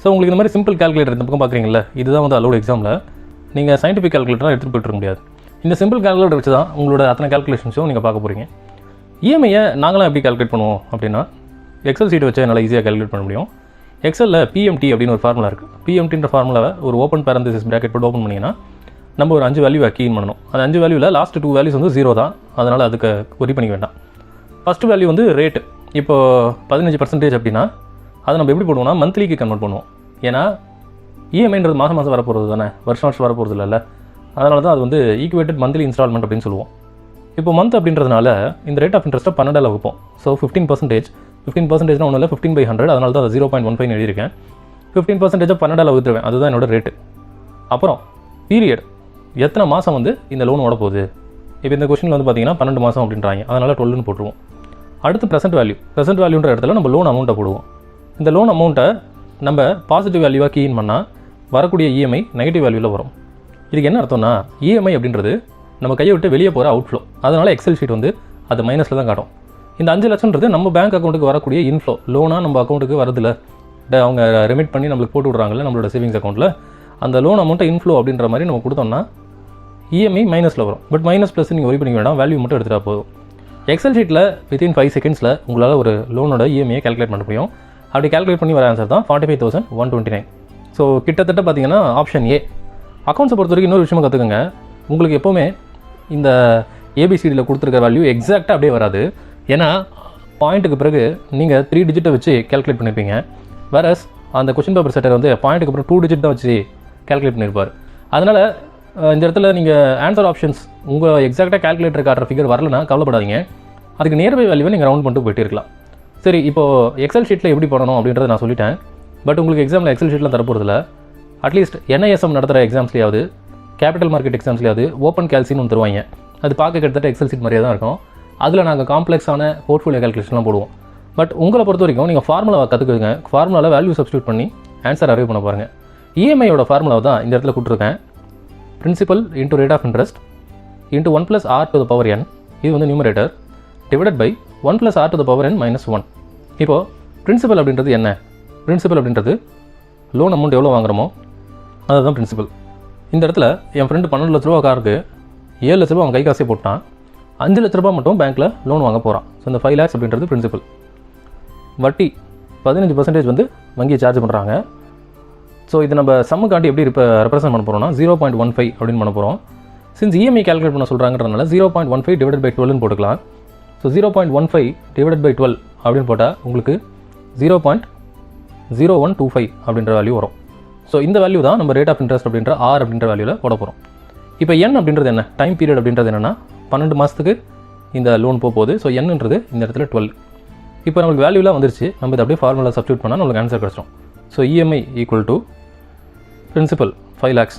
So உங்களுக்கு இந்த மாதிரி சிம்பிள் கால்குலேட்டர் இந்த பக்கம் பார்க்குறீங்களா, இதுதான் வந்து அலோடு எக்ஸாமில் நீங்கள் சயின்டிஃபிக் கால்குலேட்டராக எடுத்துகிட்டு போய்ட்டு முடியாது. இந்த சிம்பிள் கால்குலேட்டர் வச்சு தான் உங்களோட அத்தனை கால்குலேஷன்ஸும் நீங்கள் பார்க்க போகிறீங்க. இஎம்ஐயை நாங்களாம் எப்படி கால்குலேட் பண்ணுவோம் அப்படின்னா, எக்ஸல் சீட் வச்சு நல்லா ஈஸியாக கால்குலேட் பண்ண முடியும். எக்ஸலில் பிஎம்டி அப்படின்னு ஒரு ஃபார்முலா இருக்குது. பிஎம்டின்ற ஃபார்முலாவை ஒரு ஓப்பன் பேரந்தசிஸ் ப்ராக்கெட் போட்டு ஓப்பன் பண்ணிங்கன்னா நம்ம ஒரு 5 வேல்யூ கீன் பண்ணணும். அந்த 5 வேல்யூவில் லாஸ்ட் 2 வேல்யூஸ் வந்து 0 தான், அதனால் அதுக்கு ஒரி பண்ணிக்க வேண்டாம். ஃபஸ்ட்டு வேல்யூ வந்து ரேட்டு. இப்போது 15% அப்படின்னா அதை நம்ம எப்படி போடுவோம்னா மந்த்லிக்கு கன்வெர்ட் பண்ணுவோம். ஏன்னா இஎம்ஐன்றது மாதம் மாதம் வரப்போகிறது தானே, வருஷம் வரப்போகிறது இல்லைல்ல. அதனால தான் அது வந்து ஈக்குவேட்டட் மந்த்லி இன்ஸ்டால்மெண்ட் அப்படின்னு சொல்லுவோம். இப்போ மந்த் அப்படின்றதுனால இந்த ரேட் ஆஃப் இன்ட்ரெஸ்ட்டை 12 வகுப்போம். ஸோ 15% 15% ஒன்றும் இல்லை, 15/100. அதனால தான் 0.15 எழுதியிருக்கேன். 15% 12 வகுத்துருவேன், அதுதான் என்னோட ரேட்டு. அப்புறம் பீரியட், எத்தனை மாதம் வந்து இந்த லோன் ஓட போகுது. இப்போ இந்த கொஸ்டினில் வந்து பார்த்தீங்கன்னா 12 மாதம் அப்படின்றாங்க, அதனால் 12ன்னு போட்டுருவோம். அடுத்து ப்ரெசென்ட் வேல்யூன்ற இடத்துல நம்ம லோன் அமௌண்ட்டை போடுவோம். இந்த லோன் அமௌண்ட்டை நம்ம பாசிட்டிவ் வேல்யூவாக கீன் பண்ணால் வரக்கூடிய இஎம்ஐ நெகட்டிவ் வேல்யூவில் வரும். இதுக்கு என்ன அர்த்தம்னா, இஎம்ஐ அப்படின்றது நம்ம கையை விட்டு வெளியே போகிற அவுட்ஃப்ளோ. அதனால் எக்ஸல் ஷீட் வந்து அது மைனஸில் தான் காட்டும். இந்த 5 லட்சம்ன்றது நம்ம பேங்க் அக்கௌண்ட்டுக்கு வரக்கூடிய இன்ஃப்ளோ. லோனாக நம்ம அக்கௌண்ட்டுக்கு வரதில்ல, அவங்க ரெமிட் பண்ணி நம்மளுக்கு போட்டு விட்றாங்கல்ல நம்மளோட சேவிங்ஸ் அக்கௌண்ட்டில். அந்த லோன் அமௌண்ட்டை இன்ஃப்ளோ அப்படின்ற மாதிரி நம்ம கொடுத்தோம்னா இஎம்ஐ மைனஸில் வரும். பட் மைனஸ் ப்ளஸ் நீங்கள் ஒரி பண்ணிக்க வேண்டாம், வேல்யூ மட்டும் எடுத்துகிட்டா போதும். எக்ஸல் ஷீட்டில் வித்தின் 5 செகண்ட்ஸில் உங்களால் ஒரு லோனோட இஎம்ஐயை கால்குலேட் பண்ண முடியும். அப்படி கால்குலேட் பண்ணி வர ஆன்சர் தான் 45,129. ஸோ கிட்டத்தட்ட பார்த்தீங்கன்னா ஆப்ஷன் ஏ. அக்கௌண்ட்ஸை பொறுத்த வரைக்கும் இன்னொரு விஷயமா கற்றுக்குங்க. உங்களுக்கு எப்போவுமே இந்த ஏபிசிடியில் கொடுத்துருக்க வேல்யூ எக்ஸாக்டாக அப்படியே வராது. ஏன்னா பாயிண்ட்டுக்கு பிறகு நீங்கள் 3 டிஜிட்டை வச்சு கால்குலேட் பண்ணியிருப்பீங்க. வேறஸ் அந்த கொஸ்டின் பேப்பர் செட்டர் வந்து பாயிண்ட்டுக்கு அப்புறம் 2 டிஜிட் தான் வச்சு கால்குலேட் பண்ணியிருப்பார். அதனால் இந்த இடத்துல நீங்கள் ஆன்சர் ஆப்ஷன்ஸ் உங்கள் எக்ஸாக்டாக கால்குலேட்டர் காட்டுற ஃபிகர் வரலன்னா கவலைப்படாதீங்க. அதுக்கு நியர்பை வேல்யூவை நீங்கள் ரவுண்ட் பண்ணிட்டு போயிட்டு இருக்கலாம். சரி, இப்போது எக்ஸல் ஷீட்டில் எப்படி பண்ணணும் அப்படின்றத நான் சொல்லிட்டேன். பட் உங்களுக்கு எக்ஸாமில் எக்ஸல் ஷீட்டில் தரப்போகிறதுல அட்லீஸ்ட் என்ஐஎஸ்எம் நடத்துகிற எக்ஸாம்ஸ்லையாவது கேபிட்டல் மார்க்கெட் எக்ஸாம்ஸ்லையாவது ஓப்பன் கேல்சின்னு ஒன்று தருவாங்க. அது பார்க்க கிட்டத்தட்ட எக்ஸல் ஷீட் மாதிரியே தான் இருக்கும். அதில் நாங்கள் காம்ப்ளெக்ஸான போர்ட்ஃபோலியோ கால்குலேஷன்லாம் போடுவோம். பட் உங்களை பொறுத்த வரைக்கும் நீங்கள் ஃபார்முலாவை கற்றுக்குங்க. ஃபார்முலாவில் வேல்யூ சப்ஸ்டியூட் பண்ணி ஆன்சர் அரைவ் பண்ண பாருங்கள். இஎம்ஐயோட ஃபார்முலாவை தான் இந்த இடத்துல கொடுத்துருக்கேன். Principal into rate of interest into 1 + r⁴n, இது வந்து நியூமரேட்டர், டிவைடட் பை 1 + r⁴n - 1. இப்போது பிரின்சிபல் அப்படின்றது என்ன? பிரின்சிபல் அப்படின்றது லோன் அமௌண்ட் எவ்வளோ வாங்குறோமோ அதுதான் பிரின்சிபல். இந்த இடத்துல என் ஃப்ரெண்டு 12 லட்ச ரூபா காருக்கு 7 லட்ச ரூபா அவன் கை காசே போட்டான், 5 லட்ச ரூபா மட்டும் பேங்க்கில் லோன் வாங்க போகிறான். ஸோ இந்த 5 lakhs அப்படின்றது பிரின்சிபல். வட்டி 15% வந்து வங்கியை சார்ஜ் பண்ணுறாங்க. ஸோ இது நம்ம சம்முக்காண்டி எப்படி இப்போ ரெப்ரசென்ட் பண்ண போகிறோம்னா 0.15 அப்படின்னு பண்ண போகிறோம். சின்ஸ் இஎம்ஐ கால்குலேட் பண்ண சொல்கிறாங்கன்றதுனால 0.15 டிவைடட் பை 12ன்னு போட்டுக்கலாம். ஸோ 0.15 டிவைடட் பை 12 அப்படின்னு போட்டால் உங்களுக்கு 0.0125 அப்படின்ற வேல்யூ வரும். ஸோ இந்த வேல்யூ தான் நம்ம ரேட் ஆஃப் இன்ட்ரெஸ்ட் அப்படின்ற ஆர் அப்படின்ற வேல்யூவில் போட போகிறோம். இப்போ என் அப்படின்றது என்ன? டைம் பீரியட் அப்படின்றது என்னென்னா 12 மாதத்துக்கு இந்த லோன் போகுது. ஸோ என்னன்றது இந்த இடத்துல 12. இப்போ நம்மளுக்கு வேல்யூலாம் வந்துருச்சு. நம்ம இதை அப்படியே ஃபார்முலா சப்ஸ்டியூட் பண்ணால் நம்மளுக்கு ஆன்சர் கிடச்சிடும். So EMI equal to principal 5 lakhs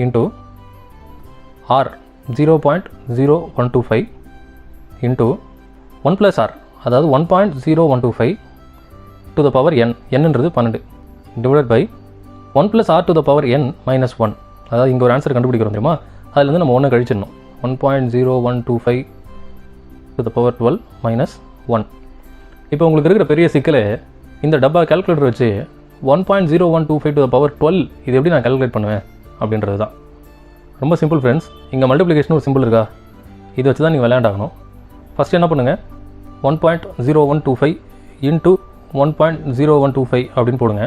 into r 0.0125 into 1 + r, அதாவது 1.0125 டு த பவர் n, என்னன்றது 12, டிவைடட் பை 1 + r⁴n - 1. அதாவது இங்கே ஒரு ஆன்சர் கண்டுபிடிக்கிறோம் தெரியுமா, அதுலேருந்து நம்ம 1 கழிச்சிடணும். 1.0125 டு த பவர் 12 - 1. இப்போ உங்களுக்கு இருக்கிற பெரிய சிக்கலே இந்த டப்பா கால்குலேட்டர் வச்சு 1.0125 டு த பவர் 12 இது எப்படி நான் கால்குலேட் பண்ணுவேன் அப்படின்றது தான். ரொம்ப சிம்பிள் ஃப்ரெண்ட்ஸ். இங்கே மல்டிப்ளிகேஷன் ஒரு சிம்பிள் இருக்கா, இதை வச்சு தான் நீங்கள் விளையாண்டாகணும். ஃபஸ்ட்டு என்ன பண்ணுங்கள், 1.0125 இன்ட்டு 1.0125 அப்படின்னு போடுங்க.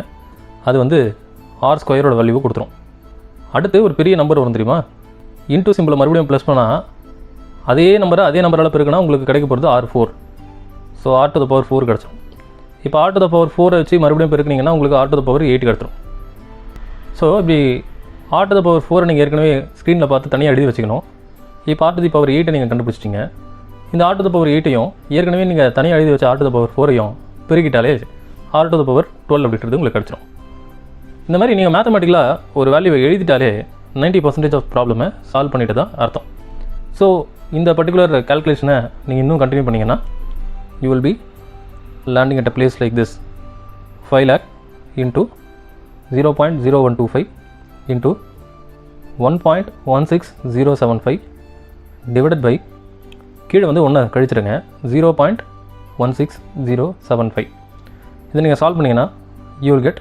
அது வந்து ஆர் ஸ்கொயரோட வேல்யூவை கொடுத்துரும். அடுத்து ஒரு பெரிய நம்பர் வரும் தெரியுமா, இன்ட்டு சிம்பிளை மறுபடியும் ப்ளஸ் பண்ணால் அதே நம்பரால் பெருக்குனா உங்களுக்கு கிடைக்க போகிறது R4. ஸோ r⁴ கிடச்சிடும். இப்போ r⁴ வச்சு மறுபடியும் பெருக்குனீங்கன்னா உங்களுக்கு r⁴ கிடச்சிடும். ஸோ இப்படி r⁴ நீங்கள் ஏற்கனவே ஸ்க்ரீனில் பார்த்து தனியாக எழுதி வச்சுக்கணும். இப்போ r⁴ நீங்கள் கண்டுபிடிச்சிட்டிங்க. இந்த r⁴ ஏற்கனவே நீங்கள் தனியாக எழுதி வச்ச r⁴ பெருக்கிட்டாலே r⁴ 12 அப்படின்றது உங்களுக்கு கிடச்சிடும். இந்த மாதிரி நீங்கள் மேத்தமெட்டிக்கலாக ஒரு வேல்யூவை எழுதிட்டாலே 90% ஆஃப் ப்ராப்ளமை சால்வ் பண்ணிட்டு தான் அர்த்தம். ஸோ இந்த பர்டிகுலர் கால்குலேஷனை நீங்கள் இன்னும் கண்டினியூ பண்ணிங்கன்னா you will be landing at a place like this, 5 lakh into 0.0125 into 1.16075 divided by கீழே வந்து 1 கழிச்சிடுங்க 0.16075. இதை நீங்கள் சால்வ் பண்ணிங்கன்னா you will get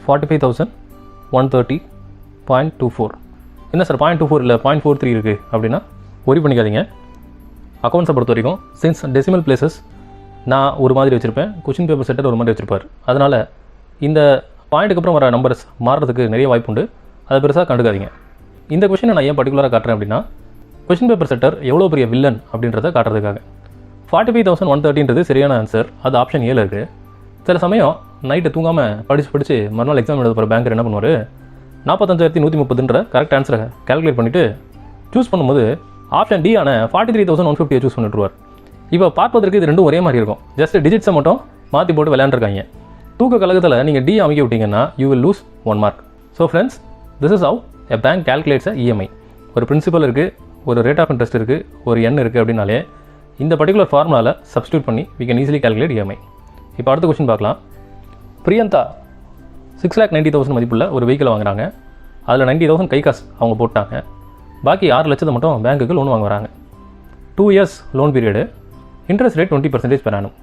45,130.24. என்ன சார் 0.24 இல்லை 0.43 இருக்குது அப்படின்னா ஒரி பண்ணிக்காதீங்க. அக்கௌண்ட்ஸை பொறுத்த வரைக்கும் சின்ஸ் டெசிமல் பிளேசஸ் நான் ஒரு மாதிரி வச்சுருப்பேன், கொஷின் பேப்பர் செட்டர் ஒரு மாதிரி வச்சுருப்பார். அதனால் இந்த பாயிண்ட்டுக்கு அப்புறம் வர நம்பர்ஸ் மாறுறதுக்கு நிறைய வாய்ப்பு உண்டு. அதை பெருசாக கண்டுக்காதீங்க. இந்த கொஷினை நான் ஏன் பர்டிகுலராக காட்டுறேன் அப்படின்னா கொஷின் பேப்பர் செட்டர் எவ்வளோ பெரிய வில்லன் அப்படின்றத காட்டுறதுக்காக. 45,130ன்றது சரியான ஆன்சர். அது ஆப்ஷன் ஏல இருக்குது. சில சமயம் நைட்டு தூங்காமல் படித்து மறுநாள் எக்ஸாம் எழுத போகிற பேங்கர் என்ன பண்ணுவார், 45,130ன்ற கரெக்ட் ஆன்சரை கால்குலேட் பண்ணிவிட்டு சூஸ் பண்ணும்போது ஆப்ஷன் டி ஆன 43,150 சூஸ் பண்ணிட்டுருவார். இப்போ பார்ப்பதற்கு இது ரெண்டும் ஒரே மாதிரி இருக்கும். ஜஸ்ட் டிஜிட்ஸை மட்டும் மாற்றி போட்டு விளையாண்டுருக்காங்க. தூக்க கழகத்தில் நீங்கள் டி அமைக்க விட்டீங்கன்னா you will lose 1 mark. So friends, this is how a bank calculates a EMI. ஒரு பிரின்சிபல் இருக்குது, ஒரு ரேட் ஆஃப் இன்ட்ரெஸ்ட் இருக்குது, ஒரு எண் இருக்குது அப்படின்னாலே இந்த பர்டிகுலர் ஃபார்முலாவில் சப்ஸ்டியூட் பண்ணி we can easily calculate EMI. இப்போ அடுத்த கொஸ்டின் பார்க்கலாம். பிரியந்தா 6,90,000 மதிப்புள்ள ஒரு வெஹிக்கிள் வாங்குறாங்க. அதில் 90,000 கை காசு அவங்க போட்டாங்க. பாக்கி 6 லட்சத்தை மட்டும் பேங்க்குக்கு லோன் வாங்க வராங்க. 2 years loan period, interest rate 20% per annum.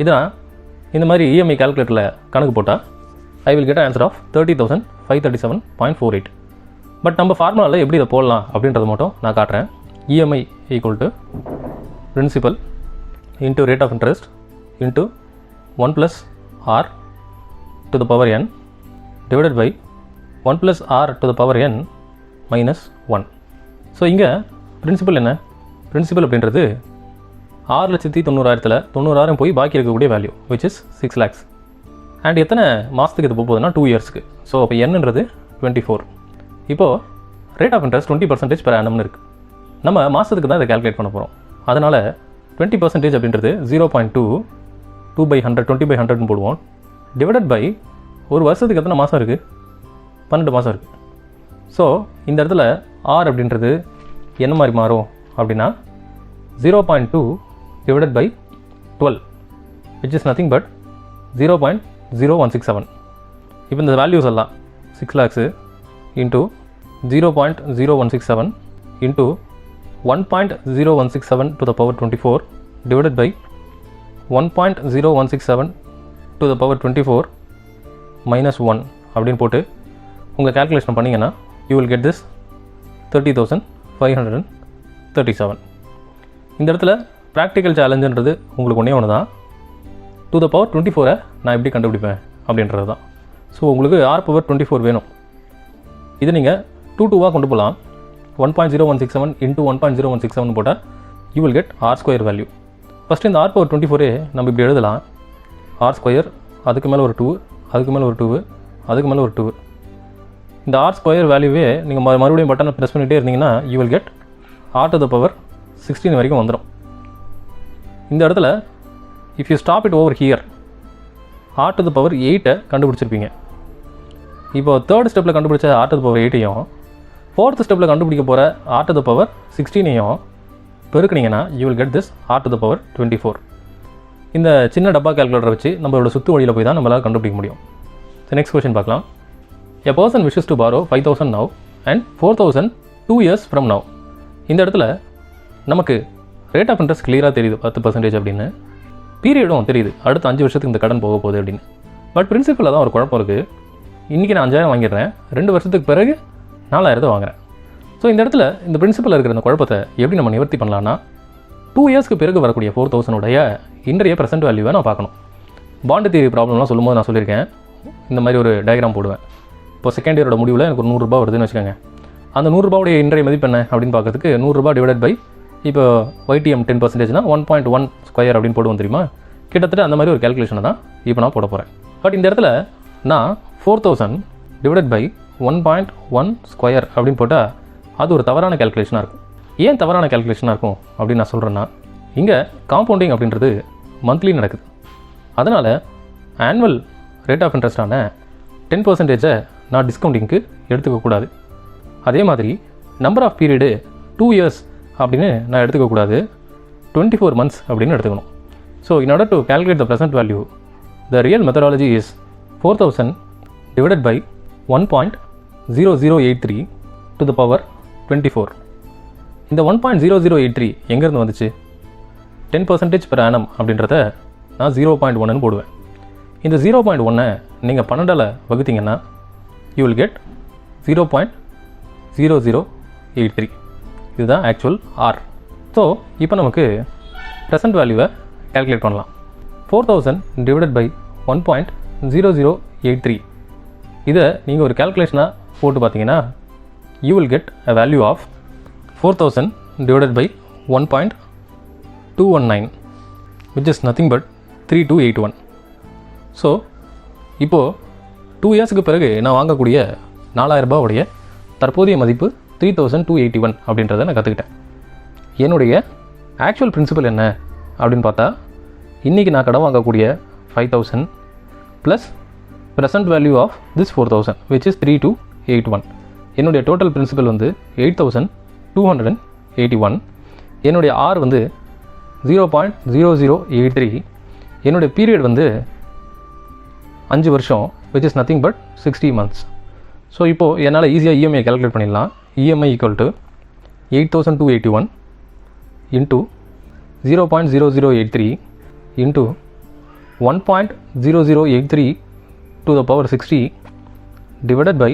இதான் இந்த மாதிரி இஎம்ஐ கால்குலேட்டரில் கணக்கு போட்டால் I will get answer of 30,537.48. But நம்ம ஃபார்முலாவில் எப்படி இதை போடலாம் அப்படின்றத மட்டும் நான் காட்டுறேன். EMI equal to principal into rate of interest into 1 + r to the power n divided by 1 + r to the power n minus 1. So இங்கே பிரின்சிபல் என்ன? பிரின்சிபல் அப்படின்றது 6,90,000 90,000 போய் பாக்கி இருக்கக்கூடிய value which is 6 lakhs. And எத்தனை மாதத்துக்கு இது போகுதுன்னா 2 yearsக்கு. ஸோ அப்போ என்னன்றது 24. இப்போது rate of interest 20% per annum இருக்குது. நம்ம மாதத்துக்கு தான் இதை கால்குலேட் பண்ண போகிறோம். அதனால் 20% அப்படின்றது 0.2 2/100 20/100ன்னு போடுவோம். டிவைடட் பை ஒரு வருஷத்துக்கு எத்தனை மாதம் இருக்குது? 12 மாதம் இருக்குது. ஸோ இந்த இடத்துல ஆர் அப்படின்றது என்ன மாதிரி மாறும் அப்படின்னா 0.2 divided by 12 which is nothing but 0.0167. இப்போ இந்த வேல்யூஸ் எல்லாம் 6 lakhs into 0.0167 into 1.0167 to the power 24 divided by 1.0167 to the power 24 minus 1 அப்படின்னு போட்டு உங்கள் கால்குலேஷன் பண்ணிங்கன்னா you will get this 30,537. இந்த இடத்துல ப்ராக்டிக்கல் சேலஞ்சுன்றது உங்களுக்கு ஒன்றே ஒன்று தான். to the power 24 நான் எப்படி கண்டுபிடிப்பேன் அப்படின்றது தான். ஸோ உங்களுக்கு r/24 வேணும். இது நீங்கள் 2 கொண்டு போகலாம். 1.0167 into 1.0167 போட்டால் you will get r² value. First இந்த r/24 நம்ம இப்படி எழுதலாம். r², அதுக்கு மேலே ஒரு 2, அதுக்கு மேலே ஒரு 2, அதுக்கு மேலே ஒரு 2. இந்த r² வேல்யூவே நீங்கள் மறுபடியும் பட்டனை ப்ரெஸ் பண்ணிகிட்டே இருந்தீங்கன்னா you will get r to the power 16 வரைக்கும் வந்துடும். இந்த இடத்துல if you stop it over here r to the power 8 கண்டுபிடிச்சிருப்பீங்க. இப்போ தேர்ட் ஸ்டெப்பில் கண்டுபிடிச்ச r to the power 8ஐயும் ஃபோர்த் ஸ்டெப்பில் கண்டுபிடிக்க போகிற r to the power 16ஐயும் பெருக்குனீங்கன்னா you will get this r to the power 24. இந்த சின்ன டப்பா கால்குலேட்டரை வச்சு நம்மளோட சுற்று வழியில் போய் தான் நம்மளால் கண்டுபிடிக்க முடியும். ஸோ நெக்ஸ்ட் கொஸ்டின் பார்க்கலாம். A person wishes to borrow 5,000 now and 4,000 2 years from now. இந்த இடத்துல நமக்கு ரேட் ஆஃப் இன்ட்ரெஸ்ட் கிளியராக தெரியுது 10% அப்படின்னு. பீரியடும் தெரியுது, அடுத்த 5 வருஷத்துக்கு இந்த கடன் போக போகுது அப்படின்னு. பட் பிரின்சிபலில் தான் ஒரு குழப்பம் இருக்குது. இன்றைக்கி நான் 5,000 வாங்கிடுறேன், 2 வருஷத்துக்கு பிறகு 4,000 வாங்குறேன். ஸோ இந்த இடத்துல இந்த பிரின்சிபலில் இருக்கிற இந்த குழப்பத்தை எப்படி நம்ம நிவர்த்தி பண்ணலான்னா 2 இயர்ஸ்க்கு பிறகு வரக்கூடிய 4,000 இன்றைய ப்ரெசென்ட் வேல்யூவை நான் பார்க்கணும். பாண்டு தியரி ப்ராப்ளம்லாம் சொல்லும்போது நான் சொல்லியிருக்கேன், இந்த மாதிரி ஒரு டயக்ராம் போடுவேன். இப்போ செகண்ட் இயரோட முடிவில் எனக்கு ஒரு 100 ரூபா வருதுன்னு வச்சுக்கோங்க. அந்த 100 ரூபாவுடைய இன்றைய மதிப்பு என்ன அப்படின்னு பார்க்கறதுக்கு 100 ரூபா டிவைடட் பை இப்போ YTM 10%னா 1.1 ஸ்கொயர் அப்படின்னு போடுவோம் தெரியுமா. கிட்டத்தட்ட அந்த மாதிரி ஒரு கேல்குலேஷனை தான் இப்போ நான் போட போகிறேன். பட் இந்த இடத்துல நான் 4,000 டிவைடட் பை 1.1 ஸ்கொயர் அப்படின்னு போட்டால் அது ஒரு தவறான கேல்குலேஷனாக இருக்கும். ஏன் தவறான கேல்குலேஷனாக இருக்கும் அப்படின்னு நான் சொல்கிறேன்னா, இங்கே காம்பவுண்டிங் அப்படின்றது மந்த்லி நடக்குது. அதனால் ஆனுவல் ரேட் ஆஃப் இன்ட்ரெஸ்டான 10% நான் டிஸ்கவுண்டிங்க்கு எடுத்துக்கக்கூடாது. அதே மாதிரி நம்பர் ஆஃப் பீரியடு 2 years அப்படின்னு நான் எடுத்துக்கக்கூடாது, 24 months அப்படின்னு எடுத்துக்கணும். So in order to calculate the present value the real methodology is 4,000 divided by 1.0083 to the power 24. இந்த 1.0083 எங்கேருந்து வந்துச்சு? 10% per annum அப்படின்றத நான் 0.1ன்னு போடுவேன். இந்த 0.1 நீங்கள் 12ஆல் வகுத்தீங்கன்னா யூ வில் கெட் 0.0083. இதுதான் ஆக்சுவல் ஆர். ஸோ இப்போ நமக்கு ப்ரெசன்ட் வேல்யூவை கால்குலேட் பண்ணலாம். 4000 டிவைடட் பை 1.0083. இதை நீங்கள் ஒரு கால்குலேஷனாக போட்டு பார்த்தீங்கன்னா you will get a value of 4000 divided by 1.219 which is nothing but 3281. So இப்போது 2 இயர்ஸுக்கு பிறகு நான் வாங்கக்கூடிய 4000 ரூபாவுடைய தற்போதைய மதிப்பு 3281 அப்படின்றத நான் கற்றுக்கிட்டேன். என்னுடைய ஆக்சுவல் பிரின்சிபல் என்ன அப்படின்னு பார்த்தா, இன்றைக்கி நான் கடன் வாங்கக்கூடிய 5000 plus present value of this 4000 which is 3281. என்னுடைய டோட்டல் பிரின்சிபல் வந்து 8281. என்னுடைய ஆர் வந்து 0.0083. என்னுடைய பீரியட் வந்து 5 வருஷம் which is nothing but 60 months. So இப்போது என்னால் ஈஸியாக இஎம்ஐ கால்குலேட் பண்ணிடலாம். EMI equal to 8281 into 0.0083 into 1.0083 to the power 60 divided by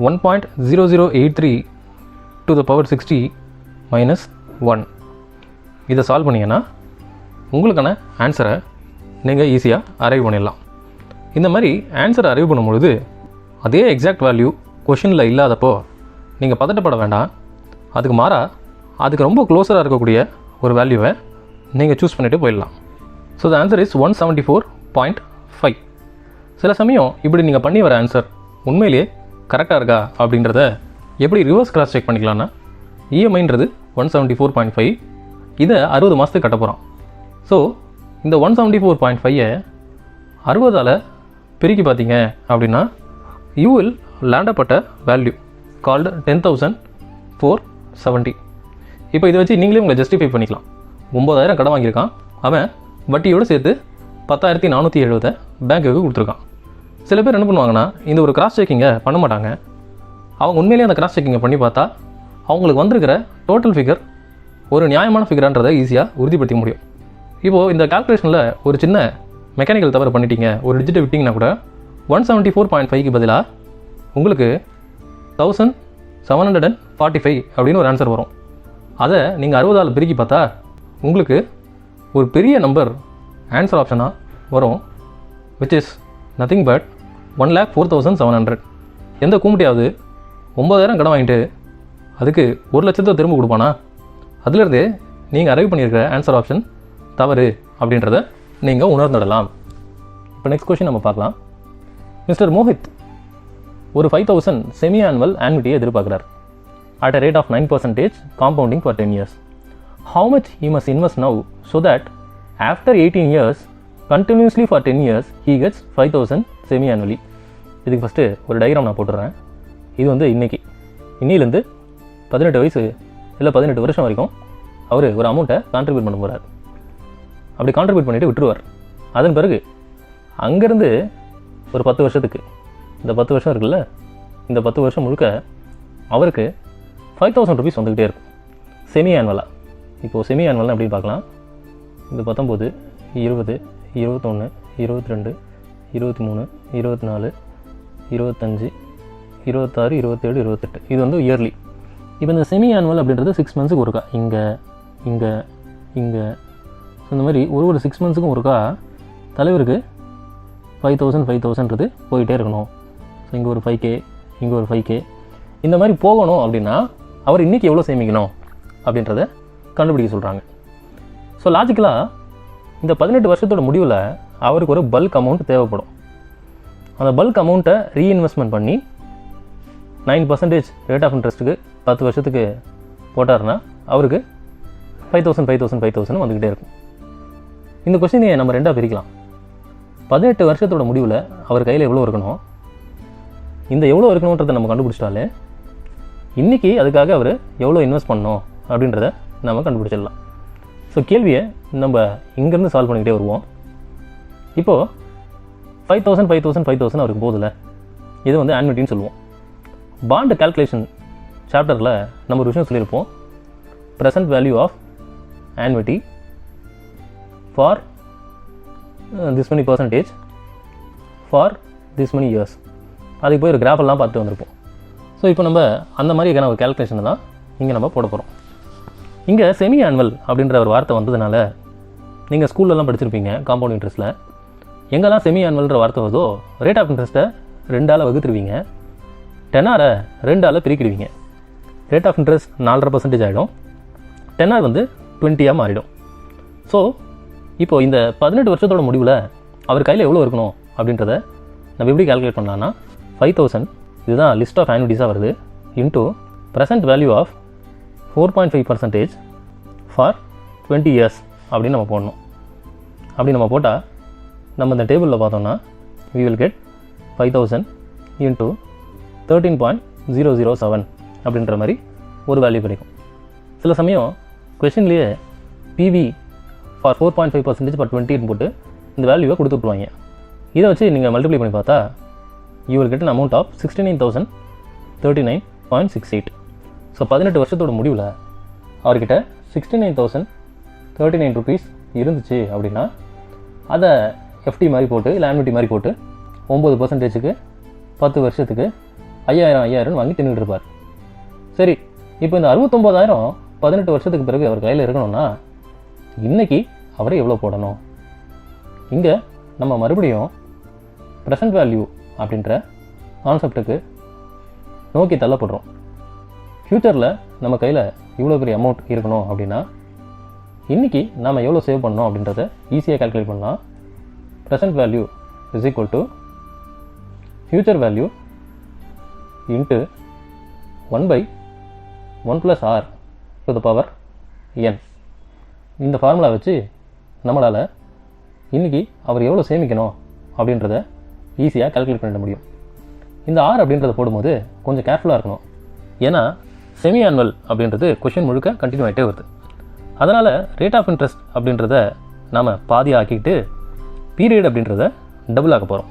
1.0083 to the power 60 minus 1. இதை சால்வ் பண்ணிங்கன்னா உங்களுக்கான ஆன்சரை நீங்கள் ஈஸியாக அரைவ் பண்ணிடலாம். இந்த மாதிரி ஆன்சரை அரைவ் பண்ணும்பொழுது அதே எக்ஸாக்ட் வேல்யூ கொஷினில் இல்லாதப்போ நீங்கள் பதட்டப்பட வேண்டாம். அதுக்கு மாறாக அதுக்கு ரொம்ப க்ளோஸராக இருக்கக்கூடிய ஒரு வேல்யூவை நீங்கள் சூஸ் பண்ணிவிட்டு போயிடலாம். So the answer is 174.5. சில சமயம் இப்படி நீங்கள் பண்ணி வர ஆன்சர் உண்மையிலேயே கரெக்டாக இருக்கா அப்படின்றத எப்படி ரிவர்ஸ் கிராஸ் செக் பண்ணிக்கலாம்னா, இஎம்ஐன்றது 174.5, இதை 60 மாதத்துக்கு கட்ட போகிறோம். ஸோ இந்த 174.5 60ஆல் பெருக்கி பார்த்தீங்க அப்படின்னா you will land up at a value called 10,470. இப்போ இதை வச்சு நீங்களே உங்களை ஜஸ்டிஃபை பண்ணிக்கலாம். 9000 கடன் வாங்கியிருக்கான், அவன் வட்டியோடு சேர்த்து 10,470 பேங்க்குக்கு கொடுத்துருக்கான். சில பேர் என்ன பண்ணுவாங்கன்னா, இந்த ஒரு கிராஸ் செக்கிங்கை பண்ண மாட்டாங்க. அவங்க உண்மையிலேயே அந்த கிராஸ் செக்கிங்கை பண்ணி பார்த்தா அவங்களுக்கு வந்திருக்கிற டோட்டல் ஃபிகர் ஒரு நியாயமான ஃபிகரான்றதை ஈஸியாக உறுதிப்படுத்த முடியும். இப்போது இந்த கால்குலேஷனில் ஒரு சின்ன மெக்கானிக்கல் தவறு பண்ணிட்டீங்க, ஒரு டிஜிட்டை விட்டிங்கன்னா கூட 174.5க்கு பதிலாக உங்களுக்கு 1745 அப்படின்னு ஒரு ஆன்சர் வரும். அதை நீங்கள் 60ஆல் பெருக்கி பார்த்தா உங்களுக்கு ஒரு பெரிய நம்பர் ஆன்சர் ஆப்ஷனாக வரும் which is nothing but 1,04,700. எந்த கூமுட்டியாவது 9000 கடன் வாங்கிட்டு அதுக்கு 1,00,000 திரும்ப கொடுப்பானா? அதுலேருந்து நீங்கள் அரைவ் பண்ணியிருக்கிற ஆன்சர் ஆப்ஷன் தவறு அப்படின்றத நீங்கள் உணர்ந்துடலாம். இப்போ நெக்ஸ்ட் கொஸ்டின் நம்ம பார்க்கலாம். மிஸ்டர் மோஹித் ஒரு 5,000 செமி ஆனுவல் ஆன்விட்டியை எதிர்பார்க்குறார் at a rate of 9% compounding for 10 years. How much he must invest now so that after 18 years continuously for 10 years he gets 5,000 semi annually? இதுக்கு ஃபஸ்ட்டு ஒரு டயக்ராம் நான் போட்டுறேன். இது வந்து இன்னிலேருந்து 18 வயசு இல்லை 18 வருஷம் வரைக்கும் அவர் ஒரு அமௌண்ட்டை கான்ட்ரிபியூட் பண்ண போகிறார். அப்படி கான்ட்ரிபியூட் பண்ணிவிட்டு விட்டுருவார். அதன் பிறகு அங்கேருந்து ஒரு 10 வருஷத்துக்கு, இந்த 10 வருஷம் இருக்குல்ல, இந்த 10 வருஷம் முழுக்க அவருக்கு 5,000 ருபீஸ் வந்துக்கிட்டே இருக்கும் செமி ஆனுவலாக. இப்போது செமி ஆனுவல்னு எப்படி பார்க்கலாம். இந்த 19, 20, 21, 22, 23, 24, 25, 26, 27, 28 இது வந்து இயர்லி. இப்போ இந்த செமி ஆனுவல் அப்படின்றது 6 மந்த்ஸுக்கு ஒருக்கா இங்கே இந்த மாதிரி ஒரு 6 மந்த்ஸுக்கும் ஒருக்கா தலைவருக்கு 5,000ன்றது போயிட்டே இருக்கணும். ஸோ இங்கே ஒரு 5K, இங்கே ஒரு 5K, இந்த மாதிரி போகணும் அப்படின்னா அவர் இன்றைக்கி எவ்வளோ சேமிக்கணும் அப்படின்றத கண்டுபிடிக்க சொல்கிறாங்க. ஸோ லாஜிக்கலாக இந்த 18 வருஷத்தோட முடிவில் அவருக்கு ஒரு பல்க் அமௌண்ட் தேவைப்படும். அந்த பல்க் அமௌண்ட்டை ரீஇன்வெஸ்ட்மெண்ட் பண்ணி 9% ரேட் ஆஃப் இன்ட்ரெஸ்ட்டுக்கு 10 வருஷத்துக்கு போட்டார்னா அவருக்கு 5,000 வந்துக்கிட்டே இருக்கும். இந்த கொஸ்டினை நம்ம ரெண்டாக பிரிக்கலாம். 18 வருஷத்தோட முடிவில் அவர் கையில் எவ்வளோ இருக்கணும், இந்த எவ்வளோ இருக்கணுன்றதை நம்ம கண்டுபிடிச்சிட்டாலே இன்றைக்கி அதுக்காக அவர் எவ்வளோ இன்வெஸ்ட் பண்ணணும் அப்படின்றத நம்ம கண்டுபிடிச்சிடலாம். ஸோ கேள்வியை நம்ம இங்கேருந்து சால்வ் பண்ணிக்கிட்டே வருவோம். இப்போது 5,000 அவருக்கு போதில்ல, இது வந்து ஆன்விட்டின்னு சொல்லுவோம். பாண்ட் கால்குலேஷன் சாப்டரில் நம்ம ஒரு விஷயம் சொல்லியிருப்போம். Present value of annuity for this many percentage for this many years. அதுக்கு போய் ஒரு கிராஃபெல்லாம் பார்த்து வந்திருப்போம். ஸோ இப்போ நம்ம அந்த மாதிரியான ஒரு கேல்குலேஷன் தான் இங்கே நம்ம போட போகிறோம். இங்கே செமி ஆனுவல் அப்படின்ற ஒரு வார்த்தை வந்ததுனால நீங்கள் ஸ்கூல்லலாம் படிச்சிருப்பீங்க காம்பவுண்ட் இன்ட்ரெஸ்ட்டில். எங்கெல்லாம் செமி ஆனுவல்ன்ற வார்த்தை வருதோ ரேட் ஆஃப் இன்ட்ரெஸ்ட்டை 2ஆல் வகுத்துருவீங்க, டெனாரை 2ஆல் பிரிக்கிடுவீங்க. ரேட் ஆஃப் இன்ட்ரெஸ்ட் 4.5% ஆகிடும், டெனார் வந்து 20ஆக மாறிடும். ஸோ இப்போது இந்த 18 வருஷத்தோட முடிவில் அவர் கையில் எவ்வளோ இருக்கணும் அப்படின்றத நம்ம எப்படி கால்குலேட் பண்ணலான்னா 5000 இதுதான் லிஸ்ட் ஆஃப் ஆனுவிட்டிஸாக வருது into present value of 4.5% for 20 years அப்படின்னு நம்ம போடணும். அப்படி நம்ம போட்டால் நம்ம இந்த டேபிளில் பார்த்தோம்னா we will get 5000 into 13.007 அப்படின்ற மாதிரி ஒரு வேல்யூ கிடைக்கும். சில சமயம் கொஷின்லேயே பிவி ஃபார் 4.5% ஃபார் 20 போட்டு இந்த வேல்யூவை கொடுத்துட்ருவாங்க. இதை வச்சு நீங்கள் மல்டிப்ளை பண்ணி பார்த்தா you will get an amount of 69,039.68. So 18 வருஷத்தோட முடிவில் அவர்கிட்ட 69,039 ருபீஸ் இருந்துச்சு அப்படின்னா அதை எஃப்டி மாதிரி போட்டு இல்லை ஆன்விட்டி மாதிரி போட்டு 9%க்கு 10 வருஷத்துக்கு 5000 வாங்கி தின்னுட்டு இருப்பார். சரி, இப்போ இந்த 69,000 18 வருஷத்துக்கு பிறகு அவர் கையில் இருக்கணும்னா இன்றைக்கி அவரை எவ்வளோ போடணும்? இங்கே நம்ம மறுபடியும் ப்ரெசன்ட் வேல்யூ அப்படின்ற கான்செப்டுக்கு நோக்கி தள்ளப்படுறோம். ஃப்யூச்சரில் நம்ம கையில் இவ்வளோ பெரிய அமௌண்ட் இருக்கணும் அப்படின்னா இன்றைக்கி நம்ம எவ்வளோ சேவ் பண்ணணும் அப்படின்றத ஈஸியாக கால்குலேட் பண்ணலாம். Present value is equal to future value into 1/1 + r to the power n. இந்த ஃபார்முலா வச்சு நம்மளால் இன்றைக்கி அவர் எவ்வளோ சேமிக்கணும் அப்படின்றத ஈஸியாக கால்குலேட் பண்ணிட முடியும். இந்த ஆர் அப்படின்றத போடும்போது கொஞ்சம் கேர்ஃபுல்லாக இருக்கணும். ஏன்னா செமி ஆனுவல் அப்படின்றது கொஷின் முழுக்க கண்டினியூ ஆகிட்டே வருது. அதனால் ரேட் ஆஃப் இன்ட்ரெஸ்ட் அப்படின்றத நாம் பாதியாக ஆக்கிட்டு பீரியட் அப்படின்றத டபுள் ஆக்க போகிறோம்.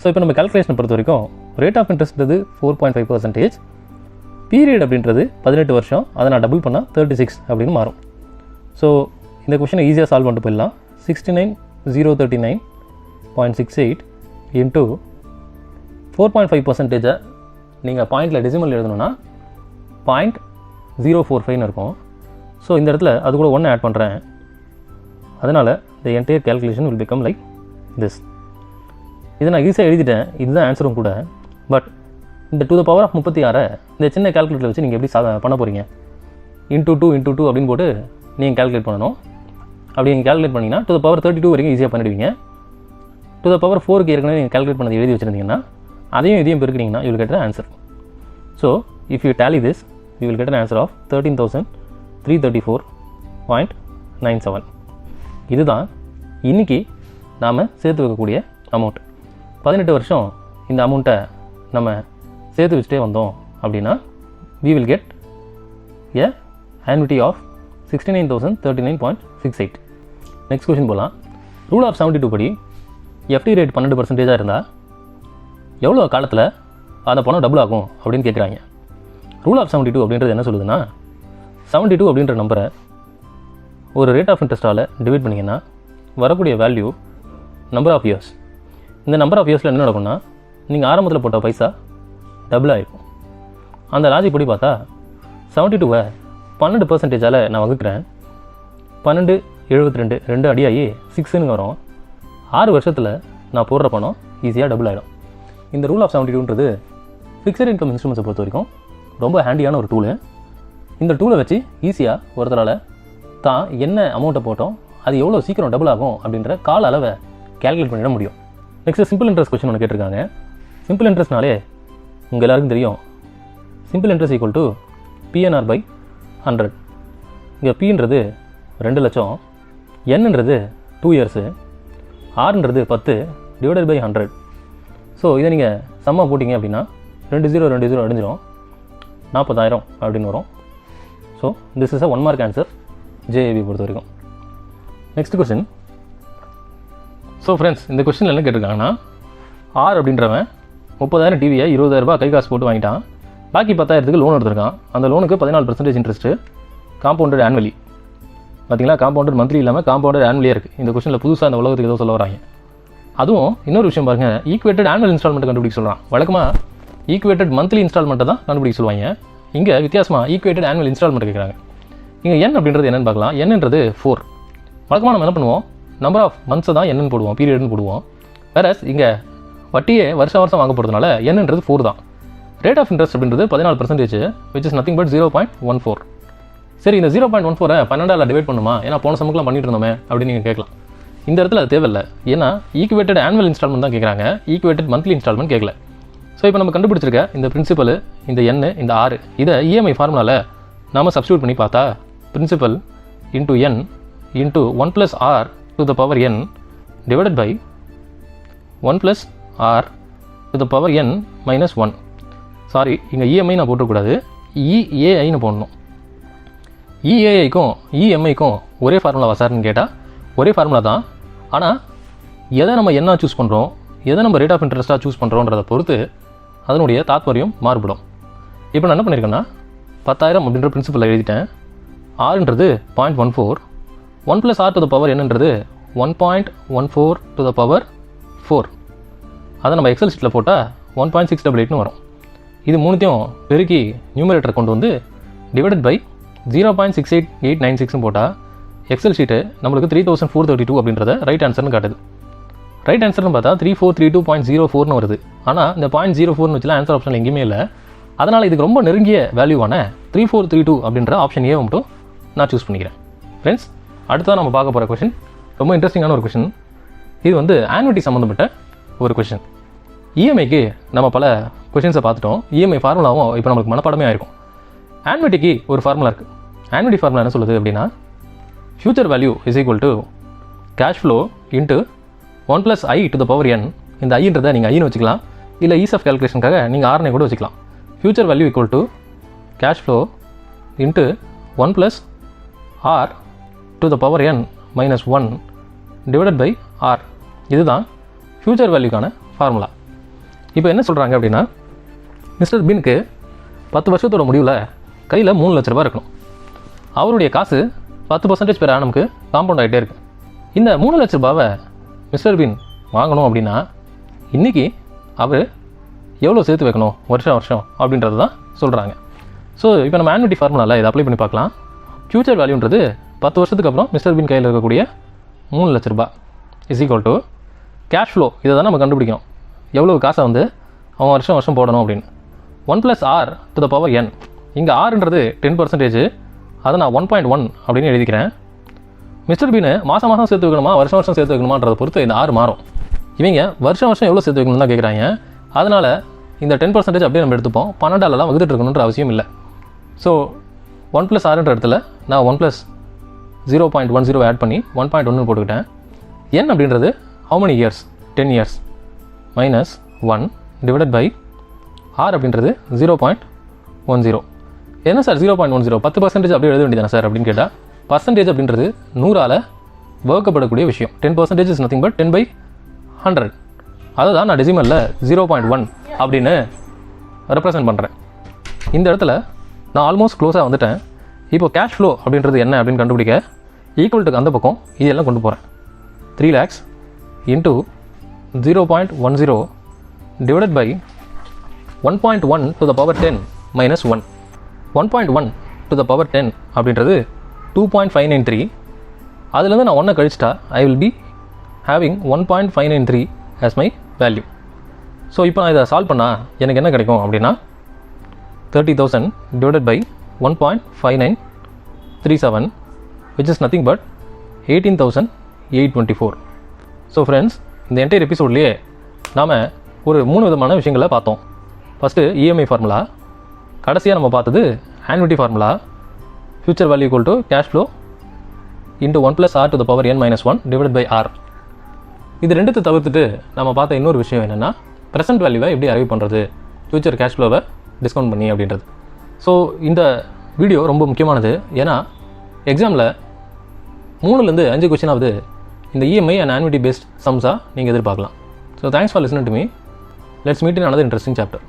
ஸோ இப்போ நம்ம கால்குலேஷனை பொறுத்த வரைக்கும் ரேட் ஆஃப் இன்ட்ரெஸ்ட்ன்றது 4.5%, பீரியட் அப்படின்றது 18 வருஷம், அதை நான் டபுள் பண்ணால் 36 அப்படின்னு மாறும். ஸோ இந்த கொஷினை ஈஸியாக சால்வ் பண்ணிட்டு போயிடலாம். 69,039.68 இன்ட்டு 4.5%. நீங்கள் பாயிண்டில் டெசிமல் எழுதணும்னா 0.045 இருக்கும். ஸோ இந்த இடத்துல அது கூட 1 ஆட் பண்ணுறேன். அதனால் the entire calculation will become like this. இதை நான் ஈஸியாக எழுதிட்டேன், இதுதான் ஆன்சரும் கூட. பட் இந்த டு த பவர் ஆஃப் 36 இந்த சின்ன கால்குலேட்டர் வச்சு நீங்கள் எப்படி பண்ண போகிறீங்க? இன்டூ 2 அப்படின்னு போட்டு நீங்கள் கால்குலேட் பண்ணணும். அப்படி நீங்கள் கால்குலேட் பண்ணிங்கன்னா டு த பவர் 32 வரைக்கும் ஈஸியாக பண்ணிடுவீங்க. டு த பவர் 4க்கு ஏற்கனவே நீங்கள் கால்குலேட் பண்ணது எழுதி வச்சுருந்தீங்கன்னா அதையும் இதையும் பெருக்கிறீங்கன்னா you will get an answer. So if you tally this you will get an answer of 13,334.97. இதுதான் இன்றைக்கி நாம் சேர்த்து வைக்கக்கூடிய அமௌண்ட். 18 வருஷம் இந்த அமௌண்ட்டை நம்ம சேர்த்து வச்சுட்டே வந்தோம் அப்படின்னா we will get a annuity of 69,039.68. Next question போகலாம். ரூல் ஆஃப் 72 படி எஃப்டி ரேட் 12% இருந்தால் எவ்வளோ காலத்தில் அந்த பணம் டபுள் ஆகும் அப்படின்னு கேட்குறாங்க. ரூல் ஆஃப் 72 அப்படின்றது என்ன சொல்லுதுன்னா 72 அப்படின்ற நம்பரை ஒரு ரேட் ஆஃப் இன்ட்ரெஸ்ட்டால் டிவைட் பண்ணிங்கன்னா வரக்கூடிய வேல்யூ நம்பர் ஆஃப் இயர்ஸ். இந்த நம்பர் ஆஃப் இயர்ஸில் என்ன நடக்கும்னா நீங்கள் ஆரம்பத்தில் போட்ட பைசா டபுள் ஆகிருக்கும். அந்த லாஜிக் படி பார்த்தா 72வை 12%ஆல் நான் வகுக்கிறேன். 12 72 2 அடியாகி 6ன்னு வரும். 6 வருஷத்தில் நான் போடுற பணம் ஈஸியாக டபுள் ஆகிடும். இந்த ரூல் ஆஃப் 72ன்றது ஃபிக்ஸட் இன்கம் இன்ஸ்ட்ருமெண்ட்ஸை பொறுத்த வரைக்கும் ரொம்ப ஹேண்டியான ஒரு டூலு. இந்த டூலை வச்சு ஈஸியாக ஒருத்தரால் தான் என்ன அமௌண்ட்டை போட்டோம் அது எவ்வளோ சீக்கிரம் டபுள் ஆகும் அப்படின்ற கால அளவை கேல்குலேட் பண்ணிட முடியும். நெக்ஸ்ட்டு சிம்பிள் இன்ட்ரெஸ்ட் கொஸ்டின் ஒன்று கேட்டிருக்காங்க. சிம்பிள் இன்ட்ரெஸ்ட்னாலே உங்கள் எல்லாருக்கும் தெரியும். Simple interest equal to PNR by 100. இங்கே Pன்றது 2 லட்சம், Nன்றது 2 இயர்ஸு, Rன்றது 10 டிவைடட் பை 100. ஸோ இதை நீங்கள் சம்மா போட்டிங்க அப்படின்னா 20 அடிஞ்சிடும், 40,000 அப்படின்னு வரும். So this is a 1 mark answer JAB பொறுத்த வரைக்கும். Next question. ஸோ ஃப்ரெண்ட்ஸ், இந்த கொஸ்டினில் என்ன கேட்டிருக்காங்கன்னா ஆர் அப்படின்றவன் 30,000 டிவியை 20,000 ரூபாய் கை காசு போட்டு வாங்கிட்டான். பாக்கி 10,000க்கு லோன் எடுத்திருக்கான். அந்த லோனுக்கு 14% இன்ட்ரெஸ்ட்டு, காம்பவுண்டட் ஆனுவலி. பார்த்தீங்களா, காம்பவுண்டட் மந்த்லி இல்லாமல் காம்பவுண்டட் ஆனுவலியாக இருக்குது. இந்த கொஸ்டினில் புதுசாக அந்த உலகத்துக்கு ஏதோ சொல்ல வராங்க. அதுவும் இன்னொரு விஷயம் பாருங்கள், ஈக்குவேட்டட் ஆனுவல் இன்ஸ்டால்மெண்ட் கண்டுபிடிக்க சொல்கிறான். வழக்கமாக ஈக்குவேட்டட் மந்த்லி இன்ஸ்டால்மெண்ட்டை தான் கண்டுபிடிக்க சொல்லுவாங்க. இங்கே வித்தியாசமாக ஈக்குவேட்டட் ஆனுவல் இன்ஸ்டால்மெண்ட் கேட்குறாங்க. இங்கே என் அப்படின்றது என்னென்னு பார்க்கலாம். என்னன்றது 4. வழக்கமாக நம்ம என்ன பண்ணுவோம், நம்பர் ஆஃப் மந்த்ஸை தான் என்னன்னு போடுவோம், பீரியட்னு போடுவோம். வேற இங்கே வட்டியே வருஷம் வாங்க போகிறதுனால என்னன்றது 4 தான். ரேட் ஆஃப் இன்ட்ரெஸ்ட் அப்படின்றது 14%, which is nothing but 0.14. சரி, இந்த 0.14 12ஆல் டிவைட் பண்ணுமா, ஏன்னா போன சமக்குலாம் பண்ணிட்டு இருந்தோமே அப்படின்னு நீங்கள் கேட்கலாம். இந்த இடத்துல அது தேவையில்லை, ஏன்னா ஈக்குவேட்டட் ஆனுவல் இன்ஸ்டால்மெண்ட் தான் கேட்குறாங்க, ஈக்குவேட்டட் மந்த்லி இன்ஸ்டால்மெண்ட் கேட்கல. ஸோ இப்போ நம்ம கண்டுபிடிச்சிருக்க இந்த பிரின்சிபல், இந்த எண், இந்த 6, இதை இஎம்ஐ ஃபார்முலாவில் நாம் சப்ஸ்டியூட் பண்ணி பார்த்தா principal into n into 1 + r to the power n divided by 1 + r to the power n minus 1. Sorry, இங்கே இஎம்ஐ நான் போட்டக்கூடாது, இஏஐன்னு போடணும். இஏஐக்கும் இஎம்ஐக்கும் ஒரே ஃபார்முலாவா சார்னு கேட்டால் ஒரே ஃபார்முலா தான். ஆனால் எதை நம்ம என்ன சூஸ் பண்ணுறோம், எதை நம்ம ரேட் ஆஃப் இன்ட்ரெஸ்ட்டாக சூஸ் பண்ணுறோன்றதை பொறுத்து அதனுடைய தாத்பரியம் மாறுபடும். இப்போ நான் என்ன பண்ணியிருக்கேன்னா 10,000 அப்படின்ற பிரின்சிபலில் எழுதிட்டேன். ஆறுன்றது 0.14, 1 + r to the power என்னன்றது 1.14 to the power 4. அதை நம்ம எக்ஸல் ஷீட்டில் போட்டால் 1.688னு வரும். இது மூணுத்தையும் பெருக்கி நியூமரேட்டர் கொண்டு வந்து டிவைடட் பை 0.68896னு போட்டால் எக்ஸல் ஷீட்டு நம்மளுக்கு 3432 அப்படின்றத ரைட் ஆன்சர்னு காட்டுது. ரைட் ஆன்சர்னு பார்த்தா 3432.04னு வருது. ஆனால் இந்த 0.04னு வச்சுலாம் ஆன்சர் ஆப்ஷனில் எங்கேயுமே இல்லை. அதனால் இதுக்கு ரொம்ப நெருங்கிய வேல்யூவான 3432 அப்படின்ற ஆப்ஷன் ஏ மட்டும் நான் சூஸ் பண்ணிக்கிறேன். ஃப்ரெண்ட்ஸ், அடுத்ததான் நம்ம பார்க்க போகிற கொஷின் ரொம்ப இன்ட்ரெஸ்டிங்கான ஒரு கொஷின். இது வந்து ஆன்விட்டி சம்மந்தப்பட்ட ஒரு கொஷின். இஎம்ஐக்கு நம்ம பல கொஷின்ஸை பார்த்துட்டோம். இஎம்ஐ ஃபார்முலாவும் இப்போ நம்மளுக்கு மனப்பாடமே ஆயிருக்கும். ஆன்விட்டிக்கு ஒரு ஃபார்முலா இருக்குது. ஆன்விட்டி ஃபார்முலா என்ன சொல்லுது அப்படின்னா, future value is equal to cash flow into 1 + i to the power n. இந்த ஐன்றதை நீங்கள் ஐன்னு வச்சுக்கலாம், இல்லை ஈஸ் ஆஃப் கேல்குலேஷனுக்காக நீங்கள் ஆர்னே கூட வச்சுக்கலாம். Future value equal to cash flow into 1 + r to the power n minus 1 divided by r. இதுதான் future வேல்யூக்கான ஃபார்முலா. இப்போ என்ன சொல்கிறாங்க அப்படின்னா, மிஸ்டர் பீனுக்கு 10 வருஷத்தோட முடிவில் கையில் 3 லட்ச ரூபா இருக்கணும். அவருடைய காசு 10% பெர் ஆனமுக்கு காம்பவுண்ட் ஆகிட்டே இருக்குது. இந்த 3 லட்ச ரூபாவை மிஸ்டர் பீன் வாங்கணும் அப்படின்னா இன்றைக்கி அவர் எவ்வளோ சேர்த்து வைக்கணும் வருஷம் அப்படின்றது தான் சொல்கிறாங்க. ஸோ இப்போ நம்ம ஆன்விட்டி ஃபார்முலாவில் இதை அப்ளை பண்ணி பார்க்கலாம். ஃபியூச்சர் வேல்யூன்றது 10 வருஷத்துக்கு அப்புறம் மிஸ்டர் பீன் கையில் இருக்கக்கூடிய 3 லட்ச ரூபா is equal to cash flow. இதை தான் நம்ம கண்டுபிடிக்கணும், எவ்வளோ காசை வந்து அவன் வருஷம் போடணும் அப்படின்னு. 1 + r to the power n. இங்கே ஆறுன்றது 10%, அதை நான் 1.1 அப்படின்னு எழுதிக்கிறேன். மிஸ்டர் பீனு மாதம் சேர்த்து வைக்கணுமா வருஷம் சேர்த்து வைக்கணுமான்றதை பொறுத்து இந்த 6 மாறும். இவங்க வருஷம் எவ்வளோ சேர்த்து வைக்கணும்னு தான் கேட்குறாங்க. அதனால் இந்த 10% அப்படியே நம்ம எடுத்துப்போம். 12ஆலலாம் வகுத்துட்டு இருக்கணுன்ற அவசியம் இல்லை. ஸோ 1 + rன்ற இடத்துல நான் 1 + 0.10 ஆட் பண்ணி 1.1 போட்டுக்கிட்டேன். n அப்படின்றது how many years, 10 years minus 1 divided by r அப்படின்றது 0.10. என்ன சார் 0.10, 10% அப்படியே எழுத வேண்டியதானே சார் அப்படின்னு கேட்டால், பர்சன்டேஜ் அப்படின்றது 100ஆல் வகுக்கப்படக்கூடிய விஷயம். 10% இஸ் நத்திங் பட் 10/100. அதை தான் நான் டெசிமலில் 0.1 அப்படின்னு ரெப்ரசன்ட் பண்ணுறேன். இந்த இடத்துல நான் ஆல்மோஸ்ட் க்ளோஸாக வந்துட்டேன். இப்போ கேஷ் ஃப்ளோ அப்படின்றது என்ன அப்படின்னு கண்டுபிடிக்க ஈக்குவல் டு அந்த பக்கம் இதெல்லாம் கொண்டு போகிறேன். 3 lakhs into 0.10 divided by 1.1 to the power 10 minus 1. 1.1 to the power 10 அப்படின்றது 2.593. அதுலேருந்து நான் 1 கழிச்சிட்டா I will be having 1.593 as my value. So இப்போ நான் இதை சால்வ் பண்ணால் எனக்கு என்ன கிடைக்கும் அப்படின்னா 30,000 divided by 1.5937 which is nothing but 18,824. So friends, இந்த என்டையர் எபிசோட்லேயே நாம் ஒரு 3 விதமான விஷயங்களை பார்த்தோம். ஃபஸ்ட்டு இஎம்ஐ ஃபார்முலா, கடைசியாக நம்ம பார்த்தது annuity formula, future value equal to cash flow into 1 + r to the power n minus 1 divided by r. இது ரெண்டுத்தை தவிர்த்துட்டு நம்ம பார்த்த இன்னொரு விஷயம் என்னென்னா, ப்ரெசென்ட் வேல்யூவை எப்படி அரைவ் பண்ணுறது, ஃபியூச்சர் கேஷ் ஃப்ளோவை டிஸ்கவுண்ட் பண்ணி அப்படின்றது. ஸோ இந்த வீடியோ ரொம்ப முக்கியமானது. ஏன்னா எக்ஸாமில் 3லேருந்து 5 கொஸ்டினாவது இந்த இஎம்ஐ அண்ட் ஆன்விட்டி பேஸ்ட் சம்ஸாக நீங்கள் எதிர்பார்க்கலாம். So thanks for listening to me. Let's meet in another interesting chapter.